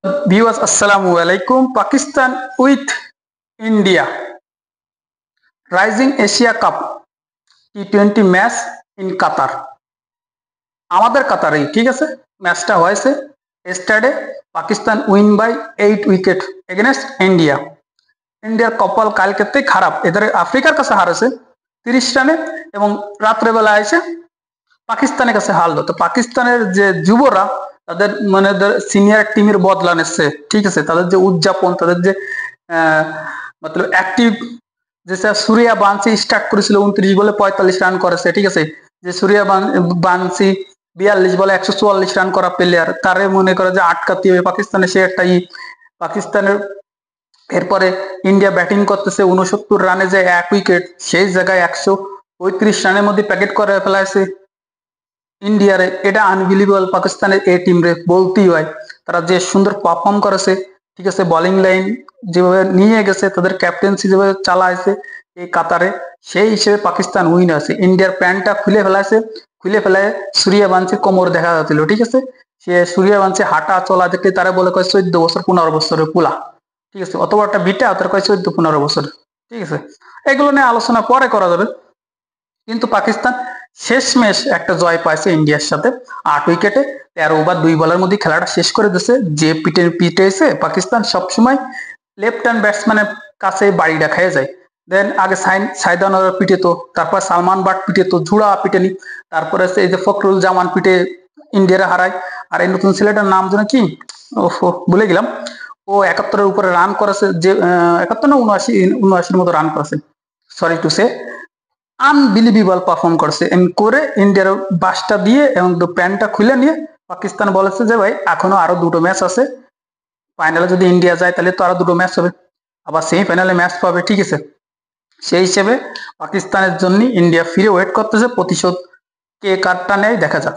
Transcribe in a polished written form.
Viewers, Assalamu alaikum. Pakistan with India. Rising Asia Cup T20 match in Qatar. আমাদের কাতারেই ঠিক আছে ম্যাচটা হয়েছে yesterday. Pakistan win by 8 wicket against India. ইন্ডিয়ার কপাল কালকেতেই খারাপ, এদের আফ্রিকার কাছে হারেছে 30 রানে এবং রাত্রেবেলা এসে পাকিস্তানের কাছে হারলো। তো পাকিস্তানের যে যুবরা তাদের মানে সিনিয়র টিমের বদলা নিচ্ছে, ঠিক আছে, তাদের যে উদযাপন, তাদের যে মতলব অ্যাক্টিভ, যে সুরিয়া বানসি স্টার্ট করেছিল 29 বলে 45 রান করেছে, ঠিক আছে, যে সুরিয়া বানসি 42 বলে 144 রান করা প্লেয়ার, তারে মনে করে যে আটকাতে হবে পাকিস্তানের, সে একটা পাকিস্তানের। এরপরে ইন্ডিয়া ব্যাটিং করতেছে 69 রানে যে 1 উইকেট, সেই জায়গায় 135 রানের মধ্যে প্যাকেট করে ফেলাইছে ইন্ডিয়ারে। এটা আনবিলিভেবল। পাকিস্তানের এই টিম রে বলতেই হয়, তারা যে সুন্দর পারফর্ম করেছে, ঠিক আছে, বোলিং লাইন যেভাবে নিয়ে গেছে, তাদের ক্যাপ্টেন্সি যেভাবে চালাইছে এই কাতারে, সেই হিসেবে পাকিস্তান উইন আছে। ইন্ডিয়ার প্যান্টটা খুলে ফেলাইছে, খুলে ফেলায় সূর্যা বানসির কোমর দেখা যাচ্ছিল, ঠিক আছে, সে সূর্যা বানসি হাঁটা চলা দেখে তারা বলে কয় 14 বছর 15 বছরের পোলা, ঠিক আছে, অথবা একটা বিটা তার কয় 14-15 বছর, ঠিক আছে। এগুলো নিয়ে আলোচনা পরে করা যাবে। কিন্তু পাকিস্তান শেষমেশ একটা জয় পাইছে ইন্ডিয়ার সাথে 8 উইকেটে 13 ওভার 2 বলের মধ্যে খেলাটা শেষ করে দিয়েছে। যে পিটেছে পাকিস্তান সবসময় লেফট হ্যান্ড ব্যাটসম্যানের কাছে বাড়িটা খেয়ে যায়। দেন আগে সাইদান পিটেতো, তারপর সালমান বাট পিটেতো, ঝুড়া পিটেনি, তারপরে এই যে ফখরুল জামান পিটে ইন্ডিয়ারে হারায়। আর এই নতুন ছেলেটার নাম যেন কি, ভুলে গেলাম, ও 71-এর উপরে রান করেছে, যে 71 না 79 মতো রান করেছে, sorry to say. Unbelievable perform করছে করে ইন্ডিয়ার বাসটা দিয়ে এবং প্যান্টটা খুলে নিয়ে পাকিস্তান বলেছে যে ভাই এখনো আরো 2টো ম্যাচ আছে, ফাইনালে যদি ইন্ডিয়া যায় তাহলে তো আরো 2টো ম্যাচ হবে, আবার সেমিফাইনালে ম্যাচ পাবে, ঠিক আছে। সেই হিসেবে পাকিস্তানের জন্য ইন্ডিয়া ফিরে ওয়েট করতেছে, প্রতিশোধ কে কারটা নেয় দেখা যাক।